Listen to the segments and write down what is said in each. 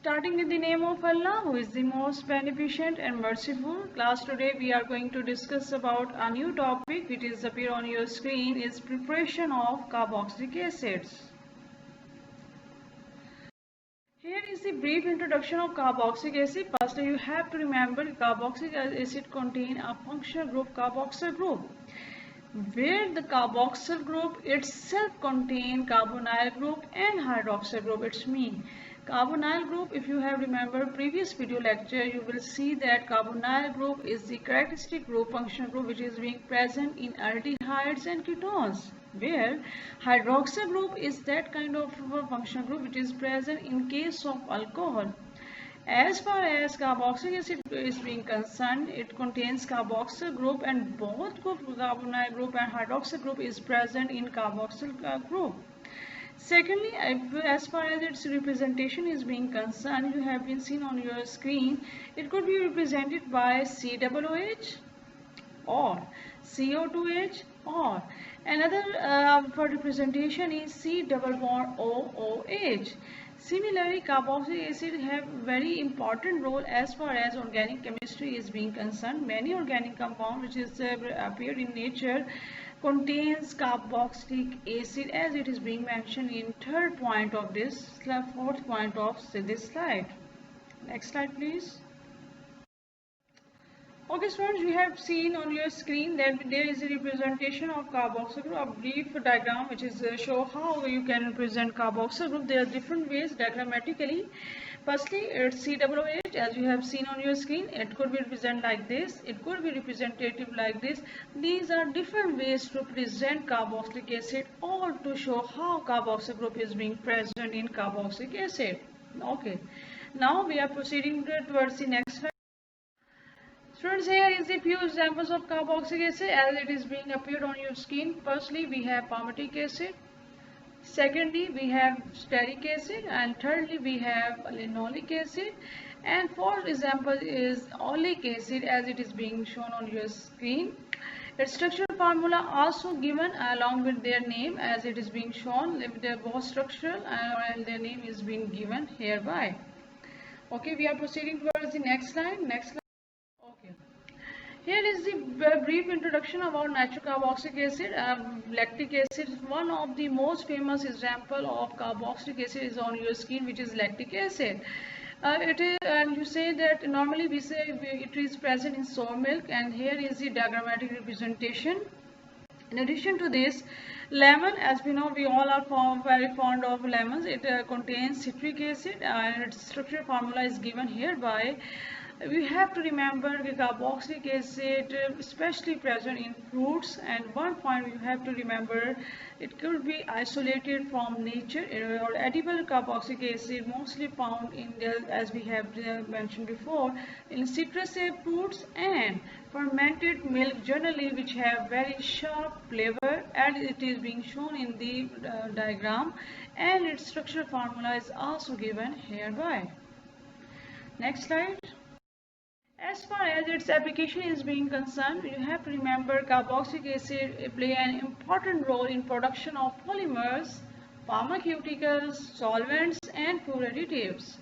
Starting in the name of Allah, who is the most beneficent and merciful. Class, today we are going to discuss about a new topic which is appear on your screen, is preparation of carboxylic acids. Here is the brief introduction of carboxylic acid. First, you have to remember carboxylic acid contain a functional group, carboxyl group, where the carboxyl group itself contain carbonyl group and hydroxyl group. It's mean carbonyl group, if you have remembered previous video lecture, you will see that carbonyl group is the characteristic group, functional group, which is being present in aldehydes and ketones, where hydroxyl group is that kind of functional group which is present in case of alcohol. As far as carboxylic acid is being concerned, it contains carboxyl group, and both group, carbonyl group and hydroxyl group, is present in carboxyl group. Secondly, as far as its representation is being concerned, you have been seen on your screen, it could be represented by COOH or CO2H, or another for representation is C double bond OOH. Similarly, carboxylic acid have very important role as far as organic chemistry is being concerned. Many organic compounds which is appeared in nature contains carboxylic acid, as it is being mentioned in third point of this, fourth point of this slide. Next slide, please. Okay, students, you have seen on your screen that there is a representation of carboxyl group, a brief diagram which is show how you can represent carboxyl group. There are different ways diagrammatically. Firstly, it's COOH, as you have seen on your screen. It could be represented like this, it could be representative like this. These are different ways to present carboxylic acid, or to show how carboxyl group is being present in carboxylic acid. Okay, now we are proceeding towards the next slide. Students, here is a few examples of carboxylic acid as it is being appeared on your screen. Firstly, we have palmitic acid. Secondly, we have stearic acid, and thirdly, we have linoleic acid, and fourth example is oleic acid, as it is being shown on your screen. Its structural formula also given along with their name, as it is being shown. Their both structural and their name is being given hereby. Okay, we are proceeding towards the next slide. Next slide. Okay. Here is the brief introduction about nitrocarboxylic acid. Lactic acid is one of the most famous example of carboxylic acid is on your screen, which is lactic acid. It is, and you say that normally we say it is present in soy milk, and here is the diagrammatic representation. In addition to this, lemon, as we know, we all are very fond of lemons. It contains citric acid, and its structural formula is given hereby. We have to remember the carboxylic acid especially present in fruits, and one point you have to remember, it could be isolated from nature, or edible carboxylic acid mostly found in the, as we have mentioned before, in citrus fruits and fermented milk generally, which have very sharp flavor, and it is being shown in the diagram, and its structural formula is also given hereby. Next slide. As far as its application is being concerned, you have to remember carboxylic acid play an important role in production of polymers, pharmaceuticals, solvents, and food additives.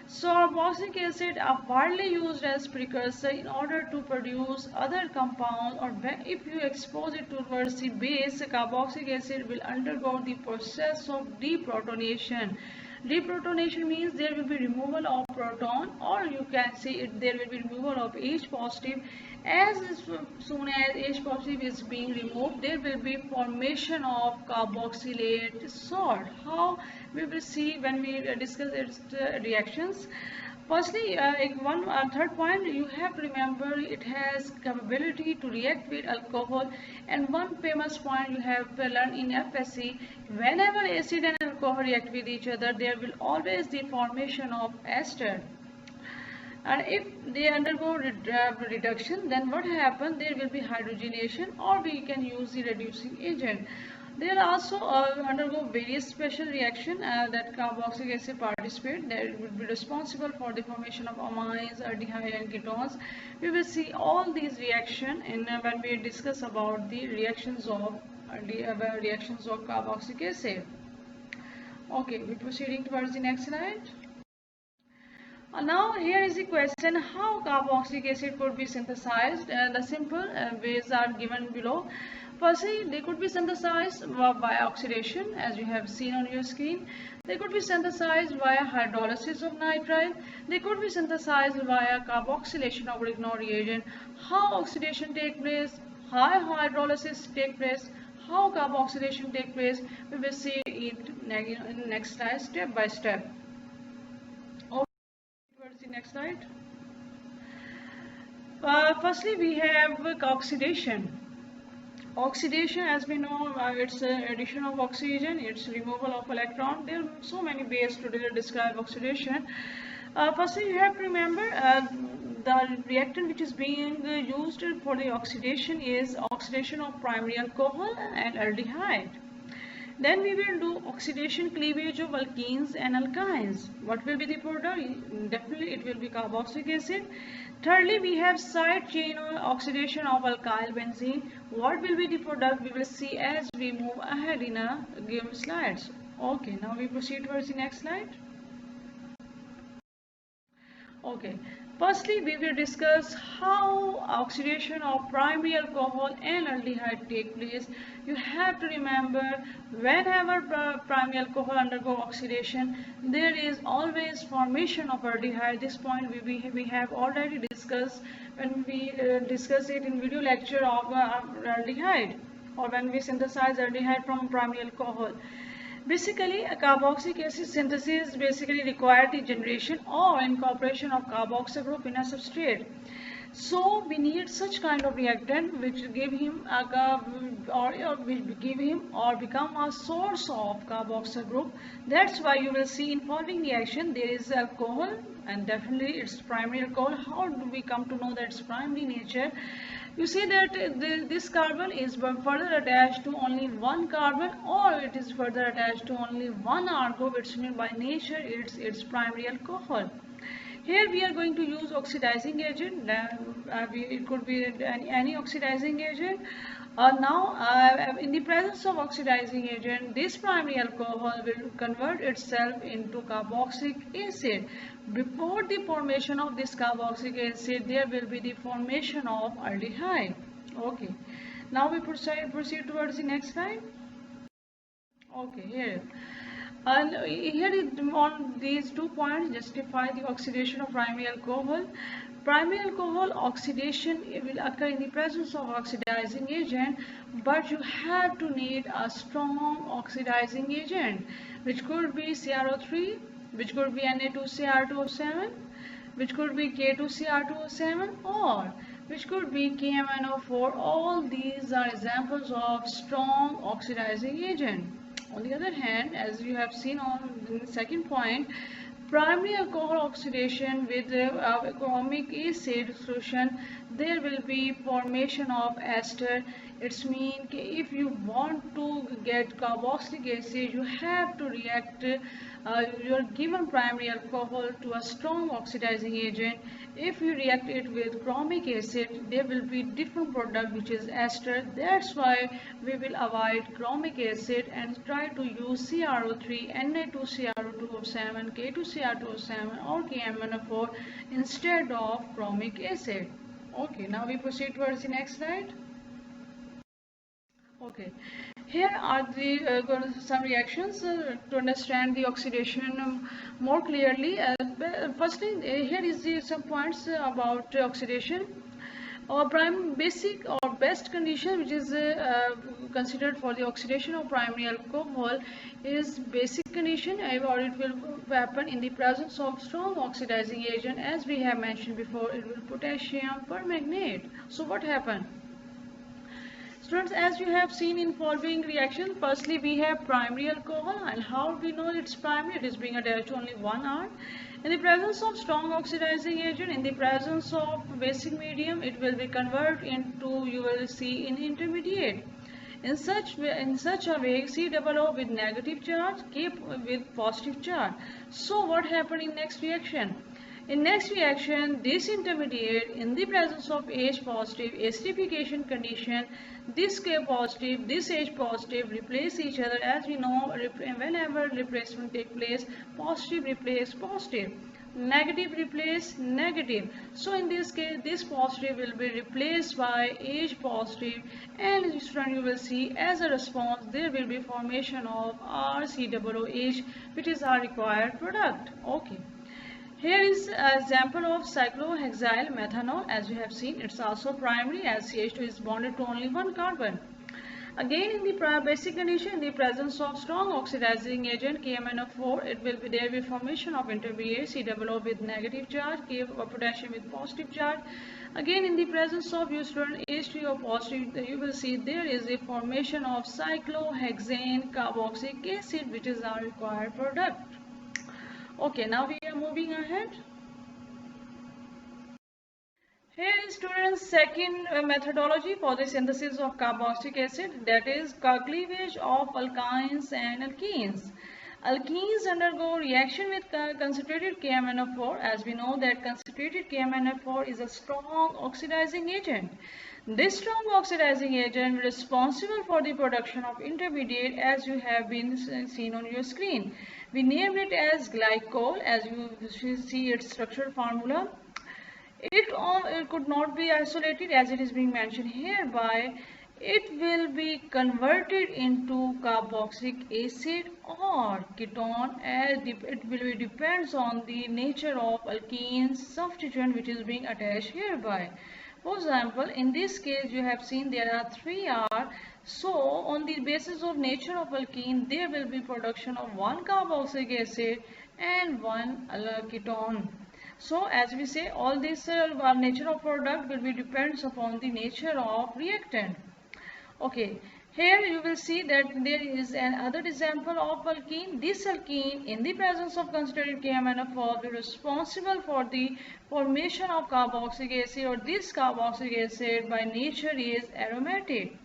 So carboxylic acid are widely used as precursor in order to produce other compounds, or if you expose it towards the base, carboxylic acid will undergo the process of deprotonation. Deprotonation means there will be removal of proton, or you can say there will be removal of H positive. As soon as H positive is being removed, there will be formation of carboxylate salt. How we will see when we discuss its reactions. Firstly, third point, you have to remember it has capability to react with alcohol, and one famous point you have learned in FSC, whenever acid and alcohol react with each other, there will always be formation of ester. And if they undergo reduction, then what happens? There will be hydrogenation, or we can use the reducing agent. They will also undergo various special reaction that carboxylic acid participate, that will be responsible for the formation of amines, aldehyde, and ketones. We will see all these reactions when we discuss about the reactions of carboxylic acid. Okay, we're proceeding towards the next slide. Now here is the question, how carboxylic acid could be synthesized. The simple ways are given below. Firstly, they could be synthesized by oxidation, as you have seen on your screen. They could be synthesized via hydrolysis of nitrile. They could be synthesized via carboxylation of Grignard reagent. How oxidation take place, how hydrolysis take place, how carboxylation take place, we will see it in the next slide, step by step. Towards the next slide. Firstly, we have oxidation. Oxidation, as we know, it's addition of oxygen, it's removal of electron. There are so many ways to describe oxidation. Firstly, you have to remember the reactant which is being used for the oxidation is oxidation of primary alcohol and aldehyde. Then we will do oxidation cleavage of alkenes and alkynes. What will be the product? Definitely it will be carboxylic acid. Thirdly, we have side chain oxidation of alkyl benzene. What will be the product? We will see as we move ahead in a given slides. Okay, now we proceed towards the next slide. Okay, firstly we will discuss how oxidation of primary alcohol and aldehyde take place. You have to remember, whenever primary alcohol undergo oxidation, there is always formation of aldehyde. This point we have already discussed when we discuss it in video lecture of aldehyde, or when we synthesize aldehyde from primary alcohol. Basically, a carboxylic acid synthesis basically requires the generation or incorporation of carboxyl group in a substrate. So we need such kind of reactant which give him or become a source of carboxyl group. That's why you will see in following reaction there is alcohol, and definitely it's primary alcohol. How do we come to know that it's primary nature? You see that this carbon is further attached to only one carbon, or it is further attached to only one R group. It's mean by nature it's primary alcohol. Here we are going to use oxidizing agent. It could be any oxidizing agent. In the presence of oxidizing agent, this primary alcohol will convert itself into carboxylic acid. Before the formation of this carboxylic acid, there will be the formation of aldehyde. Okay. Now we proceed towards the next slide. Okay, here. And here on these 2 points justify the oxidation of primary alcohol. Primary alcohol oxidation will occur in the presence of oxidizing agent, but you have to need a strong oxidizing agent, which could be CrO3, which could be Na2Cr2O7, which could be K2Cr2O7, or which could be KMnO4. All these are examples of strong oxidizing agent. On the other hand, as you have seen on the second point, primary alcohol oxidation with chromic acid solution, there will be formation of ester. It's mean if you want to get carboxylic acid, you have to react your given primary alcohol to a strong oxidizing agent. If you react it with chromic acid, there will be different product which is ester. That's why we will avoid chromic acid and try to use CrO3, Na2Cr2O7, K2Cr2O7 or KMnO4 instead of chromic acid. Okay, now we proceed towards the next slide. Okay, here are the some reactions to understand the oxidation more clearly. Firstly, here is some points about oxidation. Our basic or best condition which is considered for the oxidation of primary alcohol is basic condition, or it will happen in the presence of strong oxidizing agent. As we have mentioned before, it will potassium permanganate. So what happened? Students, as you have seen in following reaction, firstly we have primary alcohol, and how do we know it's primary? It is being attached to only one R. In the presence of strong oxidizing agent, in the presence of basic medium, it will be converted into, you will see, in intermediate. In such a way, COO with negative charge, K with positive charge. So what happened in next reaction? In next reaction, this intermediate in the presence of H positive acidification condition, this K positive, this H positive replace each other. As we know, whenever replacement take place, positive replace positive, negative replace negative. So in this case, this positive will be replaced by H positive, and student, you will see as a response there will be formation of RCOOH, which is our required product. Okay. Here is an example of cyclohexyl methanol. As you have seen, it's also primary as CH2 is bonded to only one carbon. Again, in the basic condition, in the presence of strong oxidizing agent KMnO4, it will be there will be formation of intermediate COO with negative charge, K potassium with positive charge. Again, in the presence of H3O positive, you will see there is a formation of cyclohexane carboxylic acid, which is our required product. Okay, now we are moving ahead. Here is students' second methodology for the synthesis of carboxylic acid, that is cleavage of alkynes and alkenes. Alkenes undergo reaction with concentrated KMnO4. As we know that concentrated KMnO4 is a strong oxidizing agent. This strong oxidizing agent is responsible for the production of intermediate, as you have been seen on your screen. We named it as glycol, as you see its structural formula. It could not be isolated as it is being mentioned hereby. It will be converted into carboxylic acid or ketone, as it will be depends on the nature of alkene substituent which is being attached hereby. For example, in this case you have seen there are 3 R. So on the basis of nature of alkene, there will be production of one carboxylic acid and one ketone. So as we say, all this nature of product will be depends upon the nature of reactant. Okay, here you will see that there is another example of alkene. This alkene in the presence of concentrated KMnO4 will be responsible for the formation of carboxylic acid, or this carboxylic acid by nature is aromatic.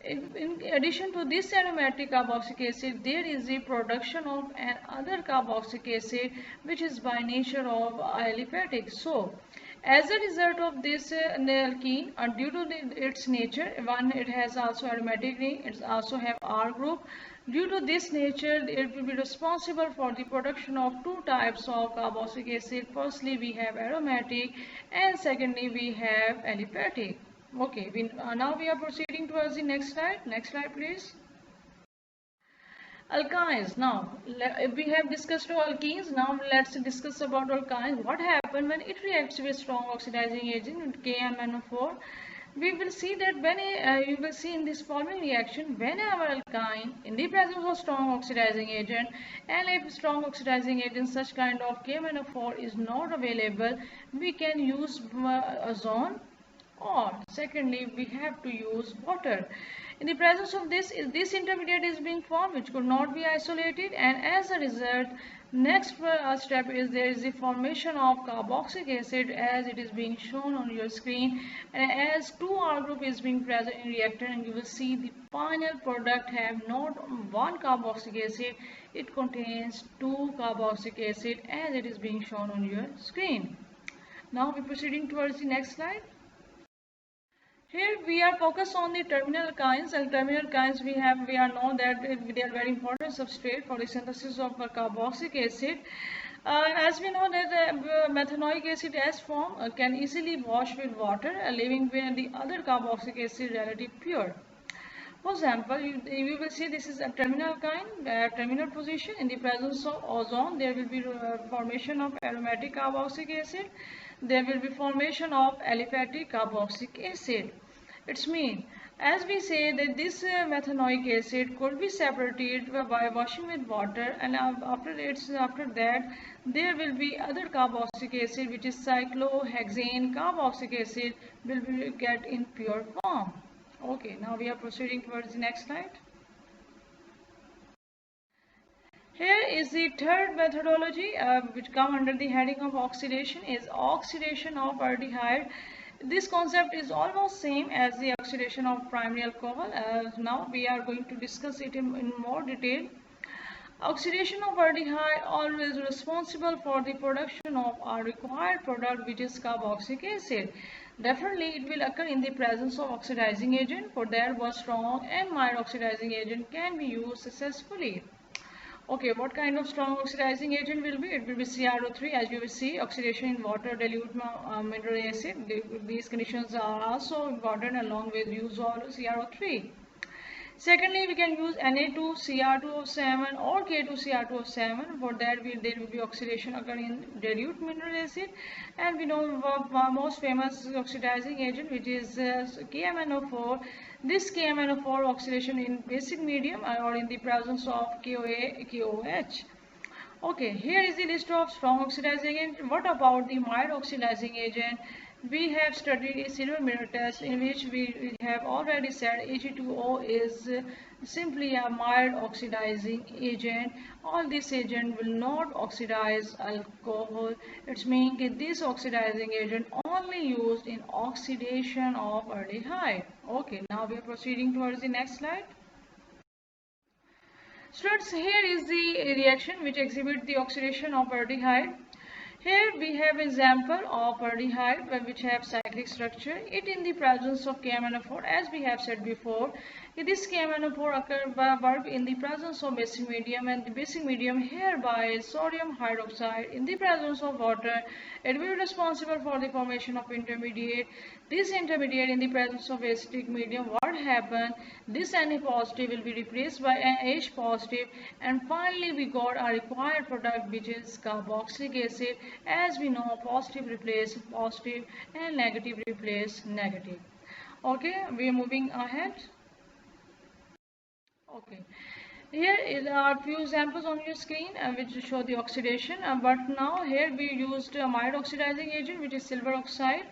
In addition to this aromatic carboxylic acid, there is the production of another carboxylic acid which is by nature of aliphatic. So, as a result of this alkene, due to its nature, one, it has also aromatic ring, it also have R group. Due to this nature, it will be responsible for the production of two types of carboxylic acid. Firstly, we have aromatic, and secondly, we have aliphatic. Okay, now we are proceeding towards the next slide. Next slide, please. Alkynes. Now, we have discussed alkenes. Now, let's discuss about alkynes. What happens when it reacts with strong oxidizing agent KMnO4? We will see that when you will see in this following reaction, whenever alkyne in the presence of strong oxidizing agent, and if strong oxidizing agent such kind of KMnO4 is not available, we can use ozone, or secondly we have to use water. In the presence of this intermediate is being formed which could not be isolated, and as a result next step is there is the formation of carboxylic acid as it is being shown on your screen, and as 2R group is being present in reactor, and you will see the final product have not one carboxylic acid, it contains 2 carboxylic acid as it is being shown on your screen. Now we are proceeding towards the next slide. Here we are focused on the terminal alkynes, and terminal alkynes we are know that they are very important substrate for the synthesis of carboxylic acid. As we know that methanoic acid as form can easily wash with water, leaving the other carboxylic acid relatively pure. For example, you will see this is a terminal alkyne, terminal position. In the presence of ozone, there will be formation of aromatic carboxylic acid. There will be formation of aliphatic carboxylic acid. It's mean, as we say that this methanoic acid could be separated by washing with water, and after that there will be other carboxylic acid which is cyclohexane carboxylic acid will be get in pure form. Okay, now we are proceeding towards the next slide. Here is the third methodology which come under the heading of oxidation, is oxidation of aldehyde. This concept is almost same as the oxidation of primary alcohol. Now we are going to discuss it in more detail. Oxidation of aldehyde always responsible for the production of our required product, which is carboxylic acid. Definitely it will occur in the presence of oxidizing agent. For that, both strong and mild oxidizing agent can be used successfully. Okay, what kind of strong oxidizing agent will be? It will be CrO3. As you will see, oxidation in water dilute mineral acid. These conditions are also important along with use of CrO3. Secondly, we can use Na2Cr2O7 or K2Cr2O7. For that, there will be oxidation occurring in dilute mineral acid. And we know our most famous oxidizing agent, which is KMnO4. This KMnO4 oxidation in basic medium or in the presence of KOA, KOH. Okay, here is the list of strong oxidizing agent. What about the mild oxidizing agent? We have studied a silver mirror test in which we have already said Ag2O is simply a mild oxidizing agent. All this agent will not oxidize alcohol. It means that this oxidizing agent only used in oxidation of aldehyde. Okay, now we are proceeding towards the next slide. Students, here is the reaction which exhibits the oxidation of aldehyde. Here we have example of aldehyde which have cyclic structure. It in the presence of KMnO4, as we have said before. This KMnO4 occur work in the presence of basic medium, and the basic medium hereby is sodium hydroxide. In the presence of water, it will be responsible for the formation of intermediate. This intermediate in the presence of acidic medium, what happen? This Na positive will be replaced by NH positive, and finally we got our required product, which is carboxylic acid. As we know, positive replace positive and negative replace negative. Okay, we are moving ahead. Okay, here is a few examples on your screen which show the oxidation, but now here we used a mild oxidizing agent, which is silver oxide.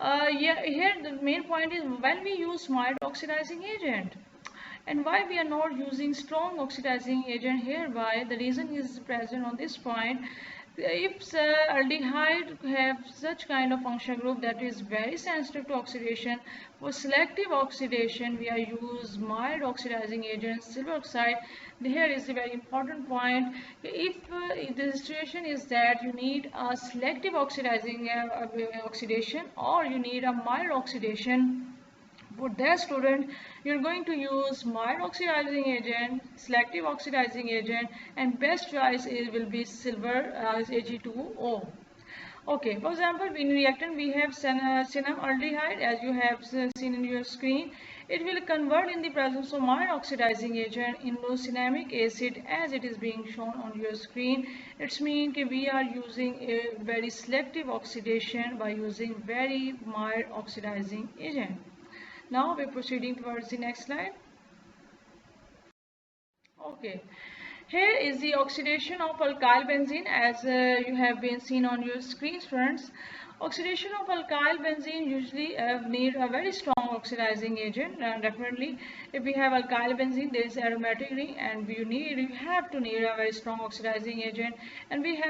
Yeah, here the main point is when we use mild oxidizing agent and why we are not using strong oxidizing agent hereby. The reason is present on this point. If aldehyde have such kind of functional group that is very sensitive to oxidation, for selective oxidation we are use mild oxidizing agent silver oxide. Here is a very important point. If the situation is that you need a selective oxidizing oxidation, or you need a mild oxidation, for that student you're going to use mild oxidizing agent, selective oxidizing agent, and best choice will be silver Ag2O. Okay, for example, in reactant we have cinnamaldehyde, as you have seen in your screen. It will convert in the presence of mild oxidizing agent into cinnamic acid, as it is being shown on your screen. It means we are using a very selective oxidation by using very mild oxidizing agent. Now we're proceeding towards the next slide. Okay, here is the oxidation of alkyl benzene, as you have been seen on your screens, friends. Oxidation of alkyl benzene usually need a very strong oxidizing agent. Definitely, if we have alkyl benzene, there is aromatic ring, and you have to need a very strong oxidizing agent. And we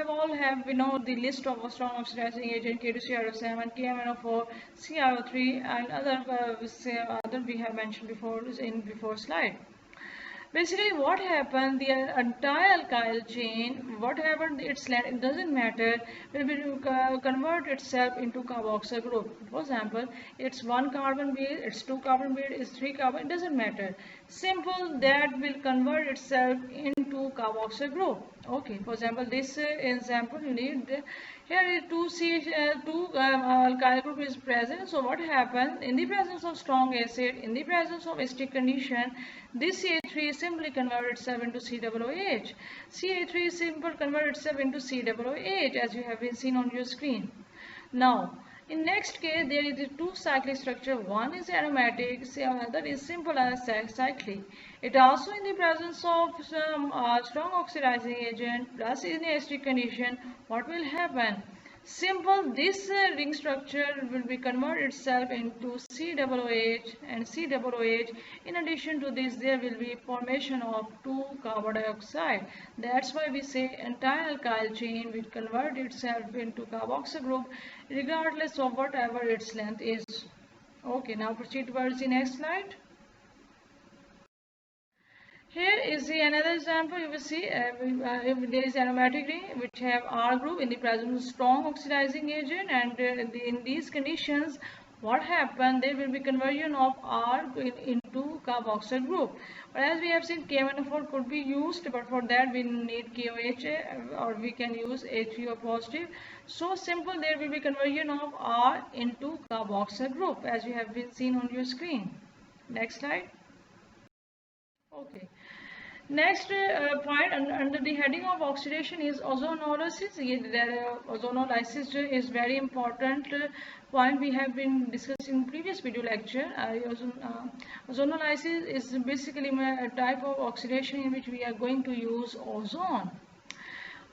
know the list of strong oxidizing agent: K2CrO7, KMnO4, CrO3, and other we have mentioned before in before slide. Basically, what happened, the entire alkyl chain, what happened, its length, it doesn't matter, will be convert itself into carboxyl group. For example, it's 1 carbon base, it's 2 carbon base, it's 3 carbon, it doesn't matter. Simple, that will convert itself into carboxyl group. Okay, for example, this example you need, here 2 alkyl group is present. So what happens, in the presence of strong acid, in the presence of acidic condition, this CH3 simply convert itself into COOH. CH3 simple convert itself into COOH, as you have been seen on your screen. Now, in next case, there is a two cyclic structure. One is aromatic, another is simple as cyclic. It also in the presence of some strong oxidizing agent plus in the acidic condition. What will happen? Simple, this ring structure will be converted itself into COOH and COOH. In addition to this, there will be formation of 2 carbon dioxide. That's why we say entire alkyl chain will convert itself into carboxyl group regardless of whatever its length is. Okay, now proceed towards the next slide. Here is the another example. You will see if there is aromatic ring which have R group in the presence of strong oxidizing agent, and in these conditions, what happen? There will be conversion of R into carboxyl group. But as we have seen, KMnO4 could be used, but for that we need KOH, or we can use H3O positive. So simple, there will be conversion of R into carboxyl group, as you have been seen on your screen. Next slide. Okay. Next point under the heading of oxidation is ozonolysis. Ozonolysis is very important point we have been discussing in previous video lecture. Ozonolysis is basically a type of oxidation in which we are going to use ozone.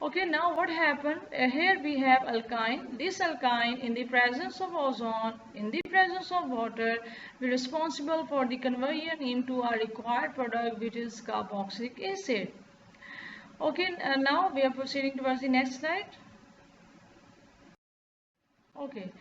Okay, now what happened? Here we have alkyne. This alkyne, in the presence of ozone, in the presence of water, will be responsible for the conversion into a required product, which is carboxylic acid. Okay, now we are proceeding towards the next slide. Okay,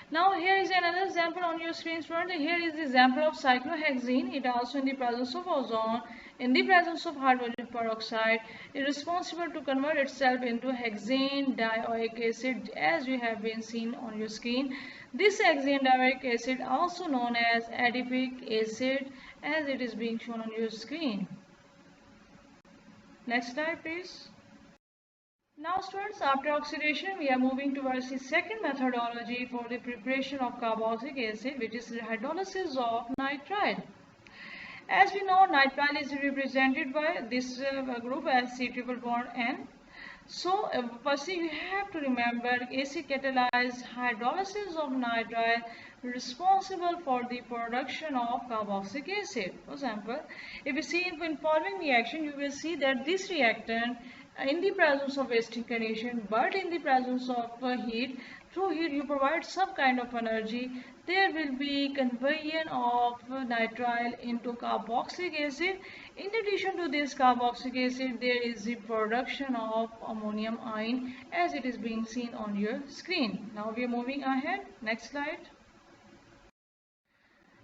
now here is another example on your screen, students. Here is the example of cyclohexene. It also in the presence of ozone, in the presence of hydrogen peroxide, is responsible to convert itself into hexane dioic acid, as you have been seen on your screen. This hexane dioic acid, also known as adipic acid, as it is being shown on your screen. Next slide, please. Now students, after oxidation, we are moving towards the second methodology for the preparation of carboxylic acid, which is the hydrolysis of nitrile. As we know, nitrile is represented by this group as C triple bond N. So firstly, you have to remember acid catalyzed hydrolysis of nitrile responsible for the production of carboxylic acid. For example, if you see in following reaction, you will see that this reactant, in the presence of wasting condition, but in the presence of heat, through heat you provide some kind of energy, there will be conversion of nitrile into carboxylic acid. In addition to this carboxylic acid, there is the production of ammonium ion, as it is being seen on your screen. Now we are moving ahead. Next slide.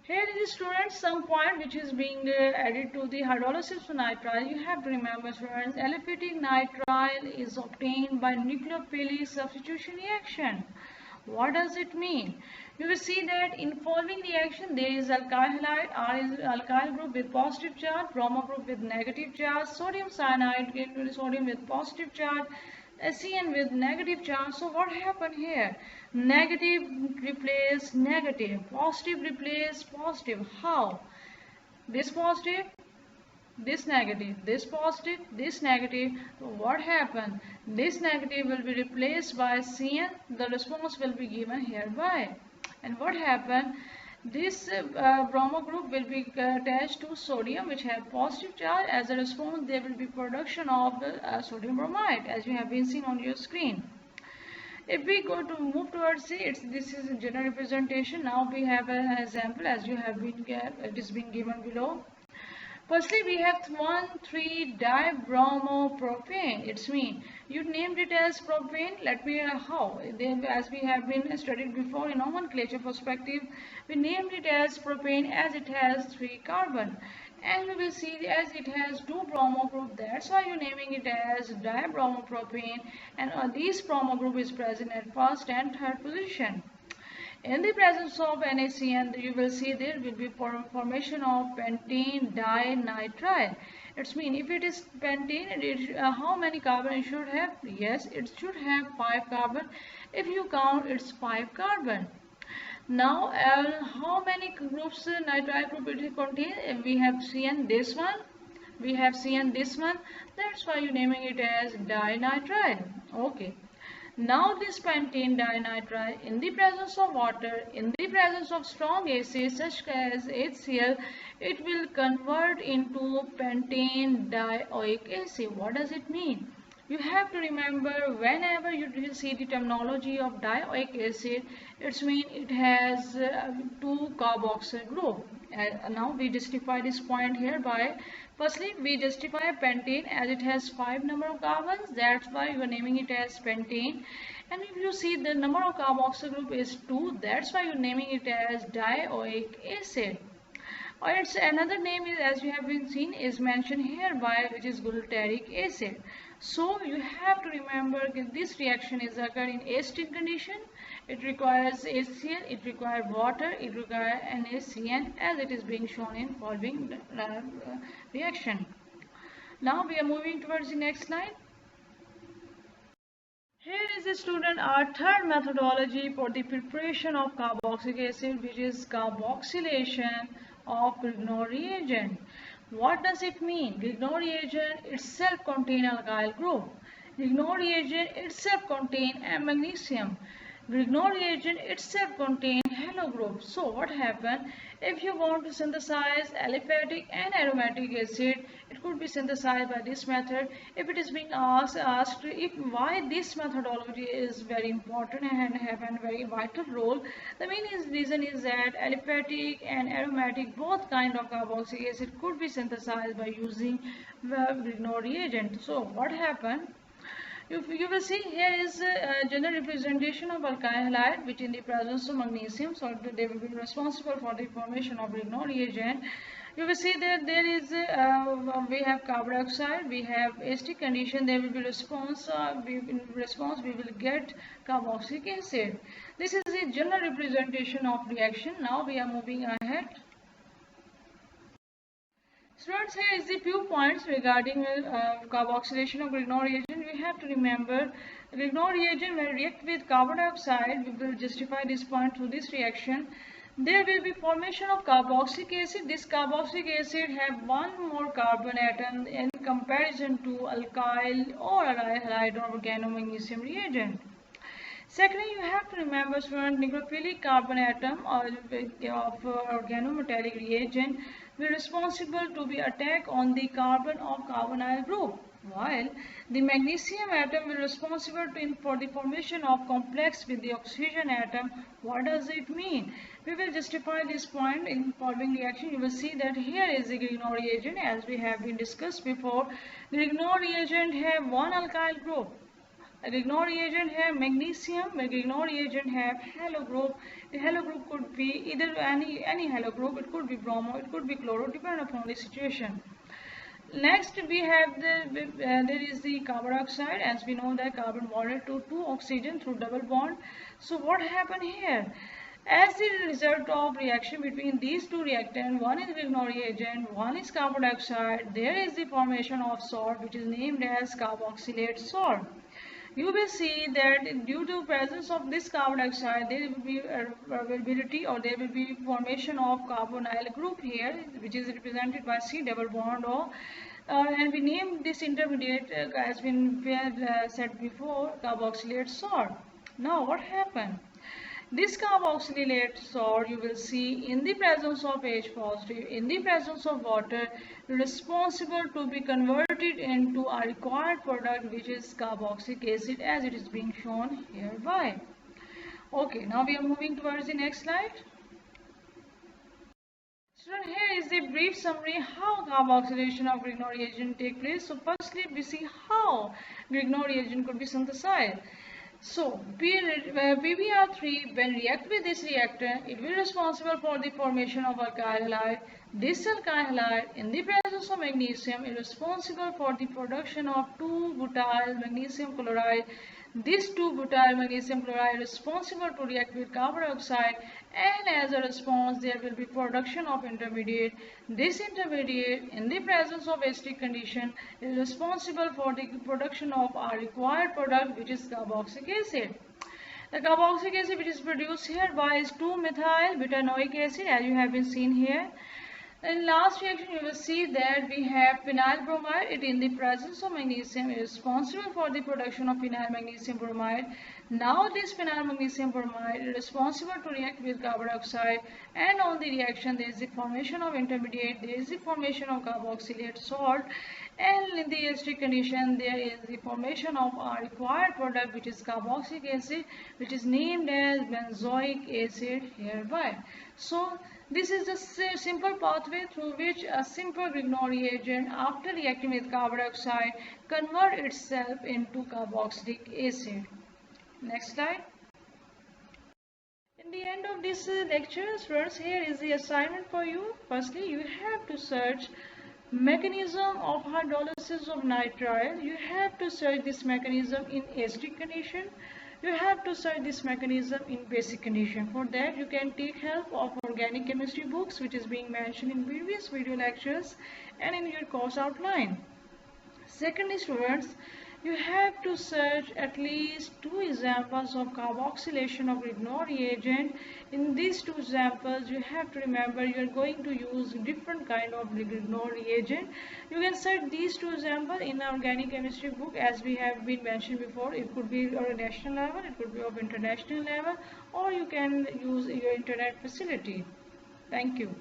Here is, students, some point which is being added to the hydrolysis of nitrile. You have to remember, students, aliphatic nitrile is obtained by nucleophilic substitution reaction. What does it mean? You will see that in following reaction, there is alkyl halide. R is alkyl group with positive charge, bromo group with negative charge, sodium cyanide get to the sodium with positive charge, SCN with negative charge. So what happened here? Negative replace negative, positive replace positive. How? This positive, this negative, this positive, this negative. So what happened? This negative will be replaced by CN. The response will be given hereby. And what happened? This bromo group will be attached to sodium, which have positive charge. As a response, there will be production of sodium bromide, as you have been seen on your screen. If we go to move towards C, this is a general representation. Now we have an example, as you have been it is being given below. Firstly, we have 1,3-dibromopropane. It's me. You named it as propane. Let me how. As we have been studied before in nomenclature perspective, we named it as propane as it has 3 carbon. And we will see as it has 2 bromo group. That's why you're naming it as dibromopropane. And this bromo group is present at first and third position. In the presence of NaCN, you will see there will be formation of pentane dinitrile. It's mean if it is pentane, how many carbon it should have? Yes, it should have 5 carbon. If you count, it's 5 carbon. Now, how many groups nitrile group it contains? We have CN this one. We have CN this one. That's why you're naming it as dinitrile. Okay. Now this pentane dinitrile, in the presence of water, in the presence of strong acids such as HCl, it will convert into pentane dioic acid. What does it mean? You have to remember, whenever you see the terminology of dioic acid, it means it has 2 carboxyl group. Now we justify this point here by, firstly we justify pentane as it has 5 number of carbons. That's why you are naming it as pentane. And if you see the number of carboxyl group is 2, that's why you're naming it as dioic acid. or its another name is, as you have been seen, is mentioned hereby, which is glutaric acid. So you have to remember that this reaction is occurred in acidic condition. It requires HCl, it requires water, it requires NaCN, as it is being shown in following reaction. Now we are moving towards the next slide. Here is a student our third methodology for the preparation of carboxylic acid, which is carboxylation of Grignard reagent. What does it mean? Grignard reagent itself contains alkyl group. Grignard reagent itself contains magnesium. Grignard reagent itself contains halo group. So what happens if you want to synthesize aliphatic and aromatic acid? It could be synthesized by this method. If it is being asked if why this methodology is very important and have a very vital role, the main reason is that aliphatic and aromatic both kind of carboxylic acid could be synthesized by using Grignard reagent. So what happened? You will see here is a general representation of alkyl halide, which in the presence of magnesium, so they will be responsible for the formation of Grignard reagent. You will see that there is we have carbon dioxide, we have acidic condition. There will be response. In response, we will get carboxylic acid. This is a general representation of reaction. Now we are moving ahead. Students, here is the few points regarding carboxylation of Grignard reagent. We have to remember Grignard reagent when react with carbon dioxide. We will justify this point through this reaction. There will be formation of carboxylic acid. This carboxylic acid have one more carbon atom in comparison to alkyl or aryl halide or organomagnesium reagent. Secondly, you have to remember, student, nucleophilic carbon atom of organometallic reagent will responsible to be attack on the carbon of carbonyl group, while the magnesium atom will responsible for the formation of complex with the oxygen atom. What does it mean? We will justify this point in following reaction. You will see that here is the Grignard reagent, as we have been discussed before. Grignard reagent have one alkyl group. Grignard reagent have magnesium, Grignard reagent have halo group. The halo group could be either any halo group, it could be bromo, it could be chloro, depending upon the situation. Next we have there is the carbon dioxide. As we know that carbon bonded to two oxygen through double bond. So what happened here? As the result of reaction between these two reactants, one is Grignard reagent, one is carbon dioxide, there is the formation of salt, which is named as carboxylate salt. You will see that due to presence of this carbon dioxide, there will be availability or there will be formation of carbonyl group here, which is represented by C double bond O. And we named this intermediate as been said before, carboxylate salt. Now what happened? This carboxylate salt, you will see in the presence of H positive, in the presence of water, responsible to be converted into a required product, which is carboxylic acid, as it is being shown hereby. Okay, now we are moving towards the next slide. Student, here is the brief summary how carboxylation of Grignard reagent take place. So firstly, we see how Grignard reagent could be synthesized. So PbR3, when react with this reactant, it will be responsible for the formation of alkyl halide. This alkyl halide, in the presence of magnesium, is responsible for the production of 2-butyl magnesium chloride. This 2-butyl magnesium chloride is responsible to react with carbon dioxide, and as a response there will be production of intermediate. This intermediate, in the presence of acidic condition, is responsible for the production of our required product, which is carboxylic acid. The carboxylic acid which is produced hereby is 2-methyl butanoic acid, as you have been seen here. In last reaction, you will see that we have phenyl bromide. It in the presence of magnesium is responsible for the production of phenyl magnesium bromide. Now this phenyl magnesium bromide is responsible to react with carbon dioxide, and on the reaction there is the formation of intermediate, there is the formation of carboxylate salt, and in the acidic condition there is the formation of our required product, which is carboxylic acid, which is named as benzoic acid hereby. So this is the simple pathway through which a simple Grignard reagent, after reacting with carbon dioxide, convert itself into carboxylic acid. Next slide. In In the end of this lecture, students, here is the assignment for you. Firstly, you have to search mechanism of hydrolysis of nitrile. You have to search this mechanism in acidic condition. You have to search this mechanism in basic condition. For that, you can take help of organic chemistry books, which is being mentioned in previous video lectures and in your course outline. Secondly, students, you have to search at least 2 examples of carboxylation of Grignard reagent. In these 2 examples, you have to remember you are going to use different kind of Grignard reagent. You can search these 2 examples in organic chemistry book, as we have been mentioned before. It could be on a national level, it could be of international level, or you can use your internet facility. Thank you.